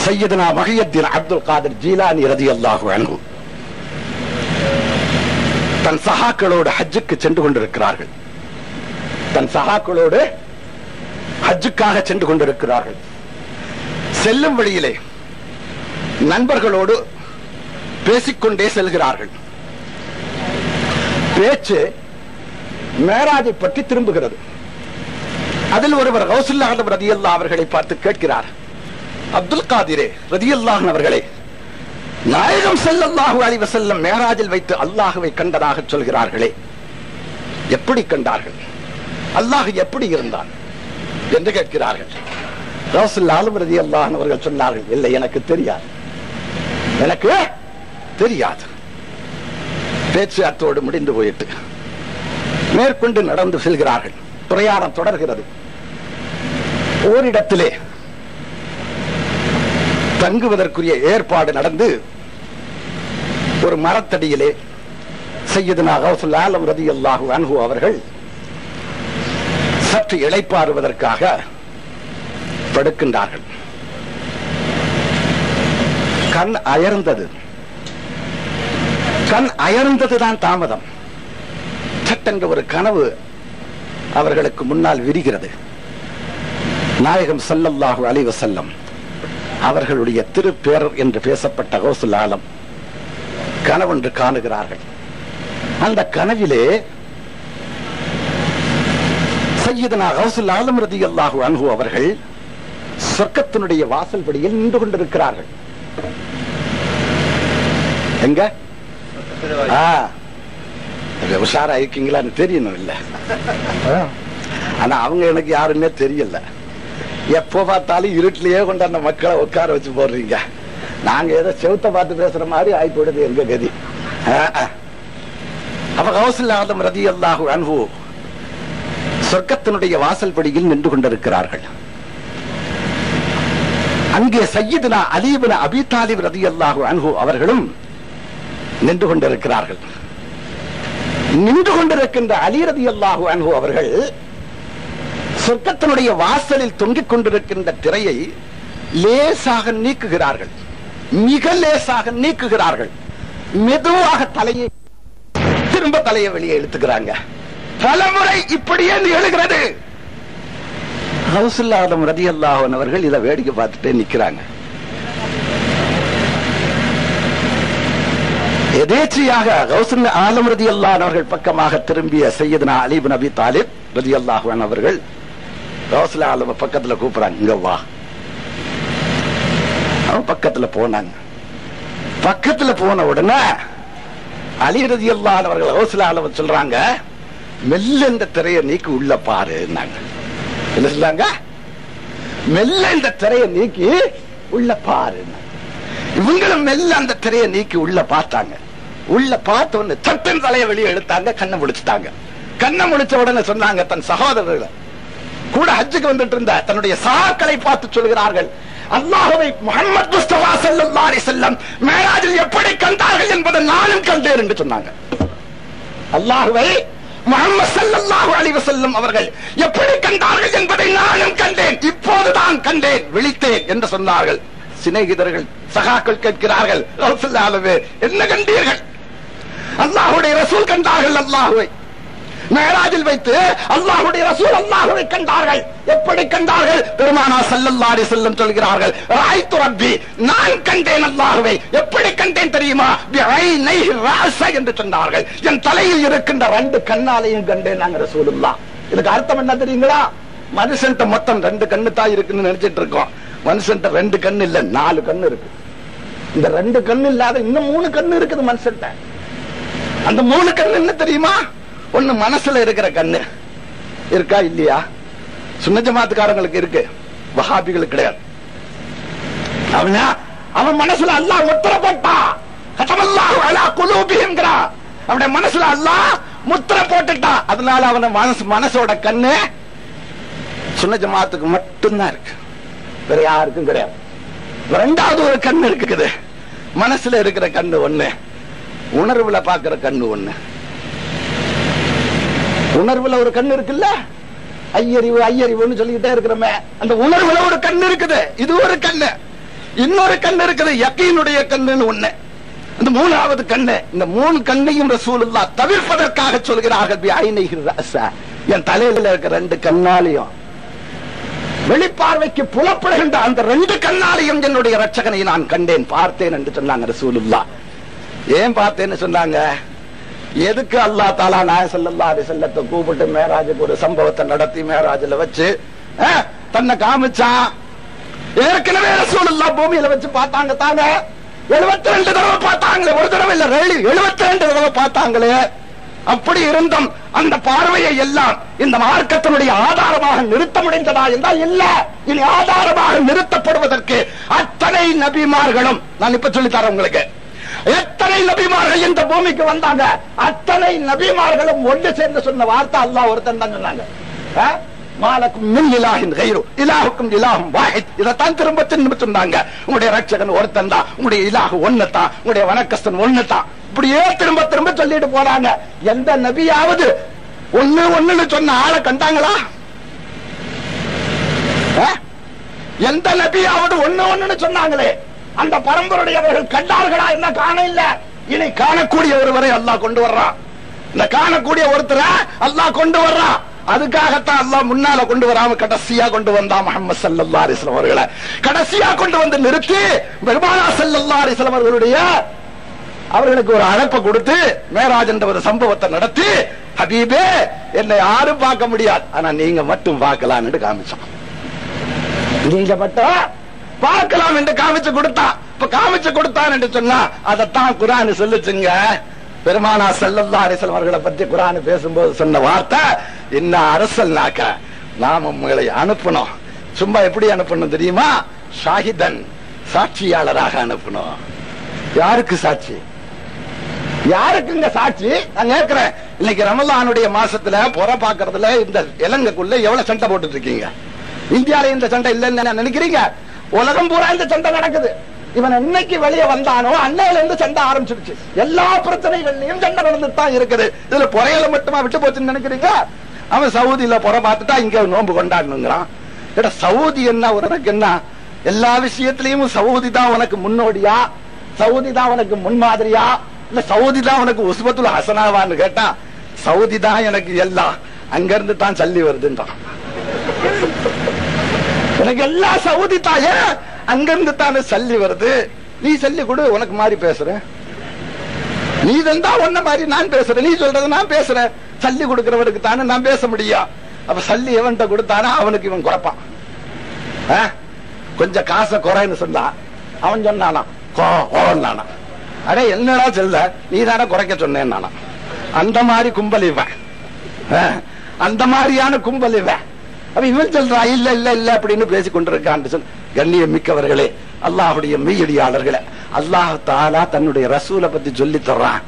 சையதுனா மஹியுத்தீன் அப்துல் காதிர் ஜீலானி ரலியல்லாஹு அன்ஹு தன் சஹாக்களோடு ஹஜ்ஜுக்கு சென்று கொண்டிருக்கிறார்கள். தன் சஹாக்களோடு ஹஜ்ஜுக்காக சென்று கொண்டிருக்கிறார்கள். செல்லும் வழியிலே நண்பர்களோடு பேசிக்கொண்டே செல்கிறார்கள். பேச்சு மேராஜை பற்றி திரும்புகிறது. அதில் ஒருவர் கௌசுல்லாஹ் ரலியல்லாஹு அவர்களை பார்த்து கேட்கிறார், அப்துல் காதிரே ரலியல்லாஹு அவர்களே, நாயகம் ஸல்லல்லாஹு அலைஹி வஸல்லம் மேராஜில் வைத்து அல்லாஹ்வை கண்டதாக சொல்கிறார்களே, எப்படி கண்டார்கள்? அல்லாஹ் எப்படி இருந்தான் என்று கேட்கிறார்கள். கௌசுல்லாஹ் ரலியல்லாஹு அவர்கள் சொன்னார்கள், இல்லை, எனக்கு தெரியாது, எனக்கு தெரியாது. பேச்சு அத்தோடு முடிந்து போயிட்டு மேற்கொண்டு நடந்து செல்கிறார்கள். பிரயாணம் தொடர்கிறது. ஓரிடத்திலே தங்குவதற்குரிய ஏற்பாடு நடந்து ஒரு மரத்தடியிலே சையதுனா கௌசுல் ஆலம் ரலியல்லாஹு அன்ஹு அவர்கள் சற்று இளைப்பாறுவதற்காக படுக்கின்றார்கள். கண் அயர்ந்தது. கண் அயர்ந்ததுதான் தாமதம். சட்டென்ற ஒரு கனவு அவர்களுக்கு முன்னால் விரிகிறது. நாயகம் ஸல்லல்லாஹு அலைஹி வஸல்லம் அவர்களுடைய திருப்பேரர் என்று பேசப்பட்ட கௌசுல் ஆலம் கனவொன்று காணுகிறார்கள். அந்த கனவிலே சையதுனா கௌசுல் ஆலம் ரலியல்லாஹு அன்ஹு அவர்கள் சொர்க்கத்தினுடைய வாசல் படியில் நின்று கொண்டிருக்கிறார்கள். எங்க உஷாரா இருக்கீங்களான்னு தெரியணும் இல்ல, ஆனா அவங்க எனக்கு யாருன்னே தெரியல. எப்போ பார்த்தாலும் இருட்டிலேயே கொண்டு அந்த மக்களை உட்கார வச்சு போடுறீங்க. நாங்க ஏதோ செவுத்த பார்த்து பேசுற மாதிரி ஆயிப்போடுது எங்க கதி. அப்ப கௌசுல் ஆலம் ரலியல்லாஹு அன்ஹு சொர்க்கத்தினுடைய வாசல் படியில் நின்று கொண்டிருக்கிறார்கள். அங்கே சையதுனா அலி இப்னு அபீ தாலிப் ரலியல்லாஹு அன்ஹு அவர்களும் நின்று கொண்டிருக்கிறார்கள். நின்று கொண்டிருக்கின்ற அலி ரலியல்லாஹு அன்ஹு அவர்கள் சொர்க்கத்தினுடைய வாசலில் தொங்கிக் கொண்டிருக்கின்ற திரையை லேசாக நீக்குகிறார்கள். மிக லேசாக நீக்குகிறார்கள். மெதுவாக தலையை திரும்ப தலையை வெளியே இழுத்துக்கிறாங்க. பலமுறை இப்படியே எழுகிறது. கௌசுல் ஆலம் ரலியல்லாஹு அன்ஹு அவர்கள் இதை வேடிக்கை பார்த்துட்டே நிக்கிறாங்க. எதேச்சையாக கௌசுல் ஆலம் ரலியல்லாஹு அன்ஹு அவர்கள் பக்கமாக திரும்பிய சையதுனா அலி இப்னு அபீ தாலிப் ரலியல்லாஹு அன்ஹு அவர்கள் கௌசுல் ஆலம் பக்கத்துல கூப்பிடுறாங்க, இங்க வா. அவன் பக்கத்துல போனாங்க. பக்கத்துல போன உடனே அலி ரலியல்லாஹு அன்ஹு அவர்கள் கௌசுல் ஆலம் சொல்றாங்க, மெல்ல இந்த திரையை நீக்கி உள்ள பாரு. என்ன சொல்லாங்க? மெல்ல இந்த திரையை நீக்கி உள்ள பாரு. இவங்களும் மெல்ல அந்த திரையை நீக்கி உள்ள பார்த்தாங்க. உள்ள பார்த்த உடனே சட்டன் தலையை வெளியே எடுத்தாங்க. கண்ணை முடிச்சுட்டாங்க. கண்ணை முடிச்ச உடனே சொன்னாங்க, தன் சகோதரர்களை கூட ஹஜ்ஜுக்கு வந்துட்டு இருந்த தன்னுடைய சகாக்களை பார்த்து சொல்கிறார்கள், அல்லாஹ்வை முஹம்மது முஸ்தபா ஸல்லல்லாஹு அலைஹி வஸல்லம் மேராஜில் எப்படி கண்டார்கள் என்பதை நானும் கண்டேன் என்று சொன்னாங்க. அல்லாஹ்வை முஹம்மது ஸல்லல்லாஹு அலைஹி வஸல்லம் அவர்கள் எப்படி கண்டார்கள் என்பதை நானும் கண்டேன், இப்போதுதான் கண்டேன், விழித்தேன் என்று சொன்னார்கள். சிநேகிதர்கள் சகாக்கள் கேட்கிறார்கள், என்ன கண்டீர்கள்? அல்லாஹ்வுடைய ரசூல் கண்டார்கள். அல்லாஹ்வை மேராஜில் வைத்து அல்லாஹ்வுடைய ரசூல் அல்லாஹ்வை கண்டார்கள். எப்படி கண்டார்கள்? பெருமானார் ஸல்லல்லாஹு அலைஹி வஸல்லம் சொல்கிறார்கள், ராய்து ரப்பி, நான் கண்டேன் அல்லாஹ்வை. எப்படி கண்டேன் தெரியுமா? பிஐனைஹி ராஸ என்று சொன்னார்கள். என் தலையில் இருக்கின்ற 2 கண்ணாலையும் கண்டேன் நாங்க ரசூலுல்லாஹ். இதுக்கு அர்த்தம் என்ன தெரியுங்களா? மனுஷன்ட்ட மொத்தம் 2 கண்ணு தான் இருக்குன்னு நினைச்சிட்டு இருக்கோம். மனுஷன்ட்ட 2 கண்ணு இல்ல, 4 கண்ணு இருக்கு. இந்த 2 கண்ணு இல்லாத இன்னும் 3 கண்ணு இருக்குது மனுஷன்ட்ட. அந்த 3 கண்ணு என்ன தெரியுமா? ஒண்ணு மனசுல இருக்கிற கண்ணு இருக்கா இல்லையா? சுன்னத் ஜமாத்துக்காரங்களுக்கு இருக்கு, வஹாபிகளுக்கு கிடையாது. அவன் மனசுல அல்லாஹ் முத்திரை போட்டா, கதமல்லாஹு அலா குலூபிஹிம்ங்கறா. அவனுடைய மனசுல அல்லாஹ் முத்திரை போட்டுட்டா. அதனால அவன மனசோட கண்ணு சுன்னத் ஜமாத்துக்கு மட்டும்தான் இருக்கு, வேற யாருக்கும் கிடையாது. 2வது ஒரு கண்ணு இருக்குது. மனசுல இருக்கிற கண்ணு ஒண்ணு, உணர்வுல பாக்குற கண்ணு ஒண்ணு. உணர்வுல ஒரு கண்ணு இருக்குல்ல, ஐயறிவு ஐயறிவுன்னு சொல்லிக்கிட்டே இருக்கிறோமே, அந்த உணர்வுல ஒரு கண்ணு இருக்குது. இது ஒரு கண்ணு. இன்னொரு கண்ணு இருக்குது, யக்கீனுடைய கண்ணுன்னு ஒண்ணு. இந்த மூணாவது கண்ணு, இந்த மூணு கண்ணையும் ரசூலுல்லாஹ் தவிர்ப்பதற்காக சொல்கிறார்கள், என் தலையில இருக்க ரெண்டு கண்ணாலையும் வெளிப்பார்வைக்கு புலப்படுகின்ற அந்த ரெண்டு கண்ணாலையும் என்னுடைய ரட்சகனை நான் கண்டேன், பார்த்தேன் என்று சொன்னாங்க ரசூலுல்லாஹ். ஏன் பார்த்தேன்னு சொன்னாங்க? எதுக்கு அல்லாஹ் தஆலா நாயகம் ஸல்லல்லாஹு அலைஹி வஸல்லத்தை கூப்பிட்டு மேராஜுக்கு ஒரு சம்பவத்தை நடத்தி மேராஜ்ல வச்சு தன்னை காமிச்சான். ஏற்கனவே ரசூலுல்லாஹ் பூமியில வச்சு பார்த்தாங்க தாங்க, 72 தடவை பார்த்தாங்களே, ஒரு தடவை இல்ல 72 தடவை பார்த்தாங்களே. அப்படி இருந்தும் அந்த பார்வையை எல்லாம் இந்த மார்க்கத்தினுடைய ஆதாரமாக நிறுத்த முடிந்ததா என்றால் இல்ல. இனி ஆதாரமாக நிறுத்தப்படுவதற்கு அத்தனை நபிமார்களும், நான் இப்ப சொல்லித்தரேன் உங்களுக்கு, எத்தனை நபிமார்கள் இந்த பூமிக்கு வந்தாங்க, அத்தனை நபிமார்களும் ஒன்று சேர்ந்து சொன்ன வார்த்தை அல்லாஹ் ஒருத்தன் தான் சொன்னாங்க, மாலக்கும் மின் இலாஹின் கைரு இலாஹுக்கும் இலாஹும் வாஹித். இதைத்தான் திரும்ப திரும்ப சொன்னாங்க. உங்களுடைய ரட்சகன் ஒருத்தன் தான், உங்களுடைய இலாஹு ஒண்ணுதான், உங்களுடைய வணக்கஸ்தன் ஒண்ணுதான். இப்படியே திரும்ப திரும்ப சொல்லிட்டு போறாங்க. எந்த நபியாவது ஒண்ணு ஒண்ணுன்னு சொன்ன ஆளை கண்டாங்களா? எந்த நபியாவது ஒண்ணு ஒண்ணுன்னு சொன்னாங்களே, அந்த பரம்பரையுடையவர்கள் கண்டார்களா? என்ன காண இல்ல. இனி காணக்கூடிய ஒருவரை அல்லாஹ் கொண்டு வர்றான். இந்த காணக்கூடிய ஒருத்தரை அல்லாஹ் கொண்டு வர்றான். அதுக்காகத்தான் அல்லாஹ் முன்னால கொண்டு வராம கடைசியா கொண்டு வந்தா முஹம்மது ஸல்லல்லாஹு அலைஹி வஸல்லம் அவர்களை கடைசியா கொண்டு வந்து நிறுத்தி பெருமானார் ஸல்லல்லாஹு அலைஹி வஸல்லம் அவர்களுக்கு ஒரு அழைப்பை கொடுத்து மேராஜ் என்ற ஒரு சம்பவத்தை நடத்தி, ஹபீபே என்னை யாரும் பார்க்க முடியாது, ஆனா நீங்க மட்டும் பார்க்கலாம்னு காமிச்சான். நீங்க மட்டும் பார்க்கலாம் என்று காமிச்சு கொடுத்தான். இப்ப காமிச்சு கொடுத்தான் என்று சொன்னா அதைத்தான் குர்ஆன் சொல்லுச்சுங்க. பெருமானார் ஸல்லல்லாஹு அலைஹி வஸல்லம் அவர்களை பற்றி குர்ஆன் பேசும்போது சொன்ன வார்த்தை, இன்ன அரசல்னாக்க, நாம் உங்களை அனுப்பணும். சும்மா எப்படி அனுப்பணும் தெரியுமா? ஷாஹிதன், சாட்சியாளராக அனுப்பணும். யாருக்கு சாட்சி? யாருக்குங்க சாட்சி? நான் கேட்கிறேன், இன்னைக்கு ரமலானுடைய மாசத்துல புற பாக்குறதுல இந்த இலங்கைக்குள்ள எவ்வளவு சண்டை போட்டு இருக்கீங்க? இந்தியால இந்த சண்டை இல்லைன்னு நினைக்கிறீங்க? உலகம் பூரா இந்த சண்டை நடக்குது. இவன் என்னைக்கு வெளியே வந்தானோ அன்னையில இருந்து சண்டை ஆரம்பிச்சிருச்சு. எல்லா பிரச்சனைகள்லயும் சண்டை நடந்துட்டு தான் இருக்குது. இதுல புறையில மட்டுமா விட்டு போச்சுன்னு நினைக்கிறீங்க? அவன் சவுதியில புற பார்த்துட்டா இங்க நோன்பு கொண்டாடணுங்கிறான். சவுதி என்ன உனக்கு என்ன? எல்லா விஷயத்திலையும் சவுதி தான் உனக்கு முன்னோடியா, சவுதி தான் உனக்கு முன்மாதிரியா, இல்ல சவுதி தான் உனக்கு உஸ்வத்துல் ஹசனாவான்னு கேட்டா, சவுதி தான் எனக்கு எல்லாம், அங்க இருந்து தான் சல்லி வருதுன்றான். எனக்கு எல்லா சவுதி தாயே அங்கிருந்து தானே சல்லி வருது. நீ சல்லி கொடு, உனக்கு மாதிரி பேசுற. நீ தந்தா ஒன்ன மாதிரி நான் பேசுறேன், நீ சொல்றது நான் பேசுறேன். சல்லி கொடுக்கிறவனுக்கு தானே நான் பேச முடியும். அப்ப சல்லி எவன்கிட்ட கொடுத்தானா அவனுக்கு இவன் குறைப்பான். கொஞ்சம் காசை குறைன்னு சொன்னா அவன் சொன்னானா கோனானா, அடே என்னடா சொல்ல, நீ தானே குறைக்க சொன்னேன் நானா. அந்த மாதிரி கும்பல் இவன், அந்த மாதிரியான கும்பல் இவன். அப்ப இவன் சொல்றான் இல்ல இல்ல இல்ல அப்படின்னு பேசிக் கொண்டிருக்கான்னு சொல். கண்ணியம் மிக்கவர்களே, அல்லாஹுடைய மெய்யடியாளர்களே, அல்லாஹ் தஆலா தன்னுடைய ரசூலை பத்தி சொல்லி தர்றான்.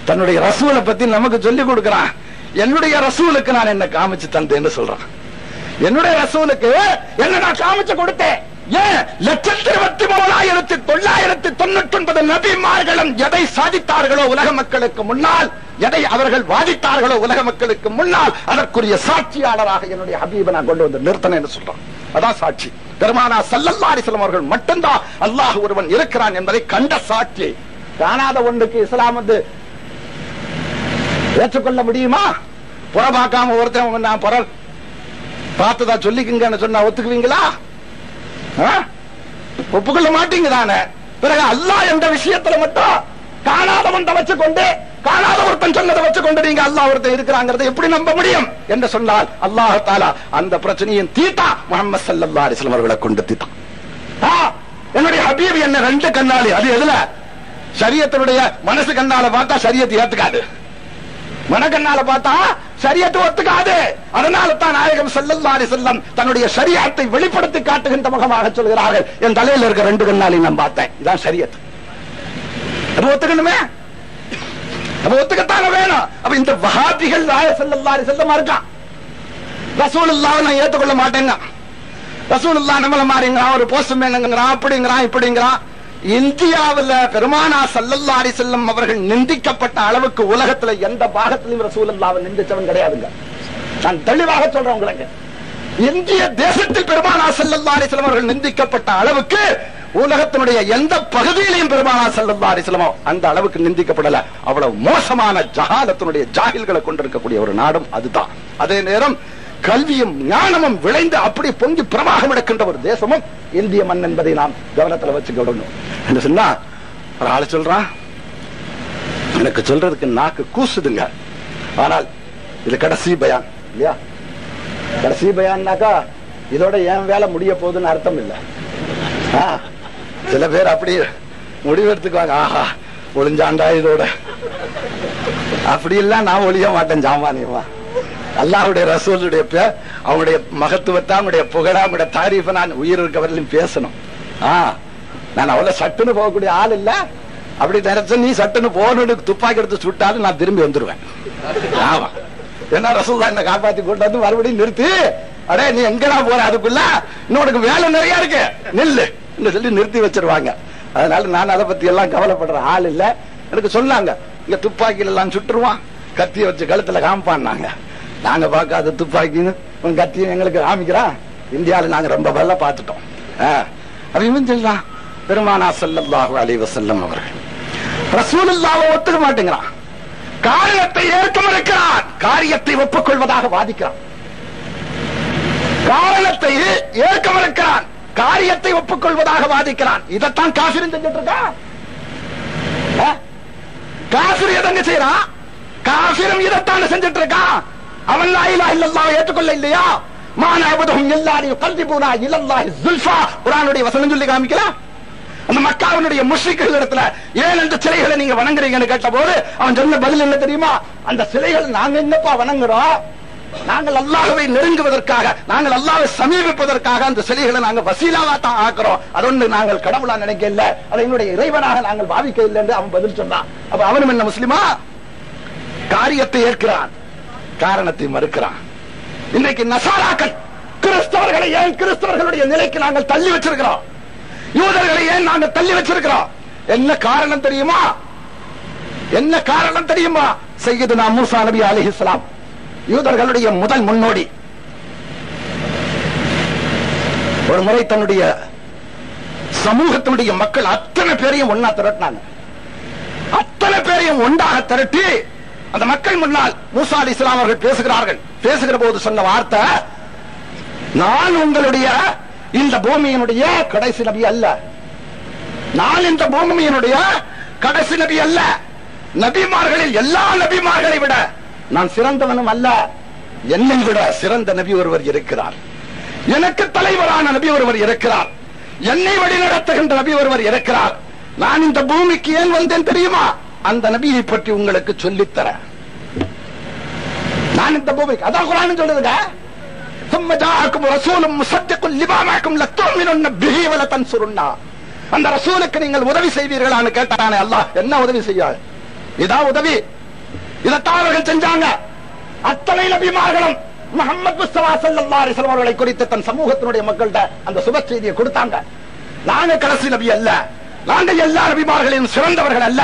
தன்னுடைய ரசூலை பத்தி நமக்கு சொல்லி கொடுக்கிறான். என்னுடைய ரசூலுக்கு நான் என்ன காமிச்சு தந்தேன்னு சொல்றான். என்னுடைய ரசூலுக்கு என்ன நான் காமிச்சு கொடுத்தேன். ஏன் 1,23,999 நபிமார்களும் எதை சாதித்தார்களோ உலக மக்களுக்கு முன்னால், எதை அவர்கள் வாதித்தார்களோ உலக மக்களுக்கு முன்னால், அதற்குரிய சாட்சியாளராக என்னுடைய ஹபீபை நான் கொண்டு வந்து நிறுத்தினேன்னு சொல்றான். அதான் சாட்சி. பெருமானார் ஸல்லல்லாஹு அலைஹி வஸல்லம் அவர்கள் மட்டும்தான் அல்லாஹ் ஒருவன் இருக்கிறான் என்பதை கண்ட சாட்சி. காணாத ஒன்றுக்கு இஸ்லாம் வந்து ஏற்றுக்கொள்ள முடியுமா? புற பார்க்காம ஒருத்தன் நான் புற பார்த்ததா சொல்லிக்குங்கன்னு சொன்னா ஒத்துக்குவீங்களா? ஒப்புக்கொள்ள மாட்டீங்க தானே. பிறகு அல்லாஹ் என்ற விஷயத்துல மட்டும் காணாதவன் வச்சுக்கொண்டு, காணாத ஒருத்தன் சொன்னதை வச்சுக்கொண்டு நீங்க அல்லாஹ் ஒருத்தன் இருக்கிறாங்கிறத எப்படி நம்ப முடியும் என்று சொன்னால், அல்லாஹ் தஆலா அந்த பிரச்சனையின் தீட்டா முஹம்மது ஸல்லல்லாஹு அலைஹி வஸல்லம் அவர்களை கொண்டு தீட்டான். என்னுடைய ஹபீப் என்ன ரெண்டு கண்ணாலி. அது எதுல? ஷரியத்தினுடைய மனசு கண்ணால பார்த்தா ஷரியத்தை ஏத்துக்காது, மனக்கண்ணால பார்த்தா ஷரியத்தை ஒத்துக்காது. அதனால தான் நாயகம் ஸல்லல்லாஹு அலைஹி வஸல்லம் தன்னுடைய ஷரியத்தை வெளிப்படுத்தி காட்டுகின்ற முகமாக சொல்கிறார்கள், என் தலையில இருக்க ரெண்டு கண்ணாலி நான் பார்த்தேன், இதான் ஷரியத். அது ஒத்துக்கணுமே, அது ஒத்துக்கத்தானே வேணும். அப்ப இந்த வஹாபிகள் நாயகம் ஸல்லல்லாஹு அலைஹி வஸல்லம் இருக்கான், ரசூலுல்லாஹ் நான் ஏத்துக்கொள்ள மாட்டேங்க, ரசூலுல்லாஹ் நம்மள மாறிங்கிறான், ஒரு போஸ்ட் மேனுங்கிறான், அப்படிங்கிறான் இப்படிங்கிறான். இந்தியாவில் பெருமானார் ஸல்லல்லாஹு அலைஹி வஸல்லம் அவர்கள் நிந்திக்கப்பட்ட அளவுக்கு உலகத்துல எந்த பாகத்திலும் ரசூலுல்லாஹ்வை நிந்திச்சவன் கிடையாதுங்க. நான் தெளிவாக சொல்றேன் உங்களுக்கு. இந்திய தேசத்தில் பெருமானார் ஸல்லல்லாஹு அலைஹி வஸல்லம் அவர்கள் நிந்திக்கப்பட்ட அளவுக்கு உலகத்தினுடைய எந்த பகுதியிலையும் பெருமானார் ஸல்லல்லாஹு அலைஹி வஸல்லம் அந்த அளவுக்கு நிந்திக்கப்படல. அவ்வளவு மோசமான ஜஹாலத்தினுடைய ஜாகில்களை கொண்டிருக்கக்கூடிய ஒரு நாடும் அதுதான். அதே நேரம் கல்வியும் ஞானமும் விளைந்து அப்படி பொங்கி பிரவாகம் எடுக்கின்ற ஒரு தேசமும் இந்திய மண் என்பதை நாம் கவனத்தில் வச்சுக்கிடணும். என்ன சொன்னா ஒரு ஆளு சொல்றான், எனக்கு சொல்றதுக்கு நாக்கு கூசுதுங்க, ஆனால் இது கடைசி பயான் இல்லையா? கடைசி பயான்னாக்கா இதோட ஏன் வேலை முடிய போகுதுன்னு அர்த்தம் இல்ல. சில பேர் அப்படி முடிவெடுத்துக்குவாங்க, ஆஹா ஒளிஞ்சாண்டா இதோட. அப்படி இல்ல நான் ஒளிய மாட்டேன் சாமானியமா. அல்லாஹ்வுடைய ரசூலுடைய அவங்களுடைய மகத்துவத்தை, அவங்களுடைய புகழ, அவங்களுடைய தாரீஃபை நான் உயிர் இருக்கவரையிலும் பேசணும். நான் அவ்வளவு சட்டுன்னு போகக்கூடிய ஆள் இல்ல. அப்படி நினைச்ச நீ சட்டுன்னு போகணுன்னு துப்பாக்கி எடுத்து சுட்டாலும் நான் திரும்பி வந்துருவேன். ஆமா, என்ன ரசூலுல்லாஹ் என்ன காப்பாத்தி கொண்டு வந்து மறுபடியும் நிறுத்தி, அடே நீ எங்கடா போற, அதுக்குள்ள இன்னொரு வேலை நிறைய இருக்கு நில்லு சொல்லி நிறுத்தி வச்சிருவாங்க. அதனால நான் அதை பத்தி எல்லாம் கவலைப்படுற ஆள் இல்ல. எனக்கு சொன்னாங்க, இங்க துப்பாக்கியில எல்லாம் சுட்டுருவான், கத்திய வச்சு கழுத்துல காமிப்பான்னாங்க. நாங்க பார்க்காத துப்பாக்கின்னு கத்தியும் எங்களுக்கு காமிக்கிறான். இந்தியாவில் நாங்க ரொம்ப வெள்ள பார்த்துட்டோம். அப்படின்னு சொல்லலாம். பெருமானார் ஸல்லல்லாஹு அலைஹி வஸல்லம் அவர்கள் ரசூலுல்லாஹ்வை ஒத்துக்க மாட்டேங்கிறான், காரியத்தை ஏற்க மறுக்கிறான், காரியத்தை ஒப்புக்கொள்வதாக வாதிக்கிறான். காரணத்தை ஏற்க மறுக்கிறான், காரியத்தை ஒப்புக்கொள்வதாக வாதிக்கிறான். இதைத்தான் காஃபிரும் செஞ்சுட்டு இருக்கான். காஃபிர் எதங்க செய்யறான்? காஃபிரும் இதைத்தான் செஞ்சுட்டு இருக்கான். அவன் லா இலாஹ இல்லல்லாஹ் ஏற்றுக்கொள்ள இல்லையா? மானஅபதுஹும் இல்லா லியுகர்ரிபூனா இலல்லாஹி ஸுல்ஃபா. குர்ஆனுடைய வசனம் சொல்லி காமிக்கலாம். அந்த மக்காவினுடைய முஷ்ரிக்குகள் இடத்துல ஏன் அந்த சிலைகளை நீங்க வணங்குறீங்கன்னு கேட்ட போது அவன் சொன்ன பதில் என்ன தெரியுமா? அந்த சிலைகளை நாங்க என்னப்பா வணங்குறோம், நாங்கள் அல்லாஹ்வை நெருங்குவதற்காக, நாங்கள் அல்லாஹ்வை சமீபிப்பதற்காக அந்த சிலைகளை நாங்கள் வசீலாவா தான் ஆக்குறோம். அதொன்று நாங்கள் கடவுளா நினைக்க இல்ல, அதை எங்களுடைய இறைவனாக நாங்கள் பாவிக்க இல்லை என்று அவன் பதில் சொன்னான். அப்ப அவனும் என்ன முஸ்லிமா? காரியத்தை ஏற்கிறான், காரணத்தை மறுக்கிறான். இன்றைக்கு நசாராக்கள் கிறிஸ்தவர்களை ஏன் கிறிஸ்தவர்களுடைய நிலைக்கு நாங்கள் தள்ளி வச்சிருக்கிறோம்? யூதர்களை ஏன் நாங்கள் தள்ளி வச்சிருக்கிறோம்? என்ன காரணம் தெரியுமா? என்ன காரணம் தெரியுமா? சையதுனா மூசா நபி அலைஹிஸ்ஸலாம் யூதர்களுடைய முதல் முன்னோடி. ஒரு முறை தன்னுடைய சமூகத்தினுடைய மக்கள் அத்தனை பேரையும் ஒன்னா திரட்டினாங்க. அத்தனை பேரையும் ஒன்றாக திரட்டி அந்த மக்கள் முன்னால் மூசா அலைஹிஸ்ஸலாம் அவர்கள் பேசுகிறார்கள். பேசுகிற போது சொன்ன வார்த்தை, நான் உங்களுடைய இந்த பூமியினுடைய கடைசி நபி அல்ல, நான் இந்த பூமியினுடைய கடைசி நபி அல்ல, நபிமார்களில் எல்லா நபிமார்களை விட நான் சிறந்தவனும் அல்ல, என்னை விட சிறந்த நபி ஒருவர் இருக்கிறார், எனக்கு தலைவரான நபி ஒருவர் இருக்கிறார், என்னை வழிநடத்துகின்ற நபி ஒருவர் இருக்கிறார். நான் இந்த பூமிக்கு ஏன் வந்தேன் தெரியுமா? அந்த நபியை பற்றி உங்களுக்கு சொல்லித்தர. நான் இந்த பூமிக்கு, அதான் குர்ஆன் சொல்லுதுங்க, ثم جاءكم رسول مصدق لما معكم لتؤمنن به ولتنصرنه. அந்த ரசூலுக்கு நீங்கள் உதவி செய்வீர்களான்னு கேட்டானே அல்லாஹ். என்ன உதவி செய்யாது? இதான் உதவி. இதைத்தான் அவர்கள் செஞ்சாங்க. அத்தனை நபிமார்களும் முஹம்மது முஸ்தபா ஸல்லல்லாஹு அலைஹி வஸல்லம் அவர்களை குறித்து தன் சமூகத்தினுடைய மக்கள்கிட்ட அந்த சுப செய்தியை கொடுத்தாங்க. நாங்க கடைசி நபி அல்ல, நாங்க எல்லா நபிமார்களையும் சிறந்தவர்கள் அல்ல,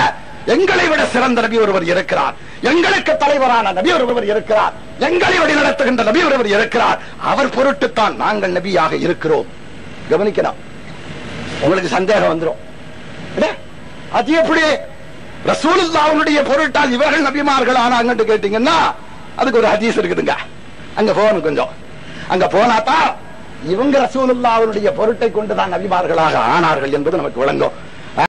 எங்களை விட சிறந்த நபி ஒருவர் இருக்கிறார், எங்களுக்கு தலைவரான நபி ஒருவர் இருக்கிறார், எங்களை வழி நடத்துகின்ற நபி ஒருவர் இருக்கிறார், அவர் பொருட்டுத்தான் நாங்கள் நபியாக இருக்கிறோம். கவனிக்கணும். உங்களுக்கு சந்தேகம் வந்துடும், அது எப்படி ரசூலுல்லாஹ்வுடைய பொருட்டால் இவர்கள் நபிமார்கள் ஆனாங்கன்னு கேட்டீங்கன்னா அதுக்கு ஒரு ஹதீஸ் இருக்குதுங்க. அங்க போகணும், கொஞ்சம் அங்க போனாதான் இவங்க ரசூலுல்லாஹ்வுடைய பொருட்டை கொண்டுதான் நபிமார்களாக ஆனார்கள் என்பது நமக்கு விளங்கும்.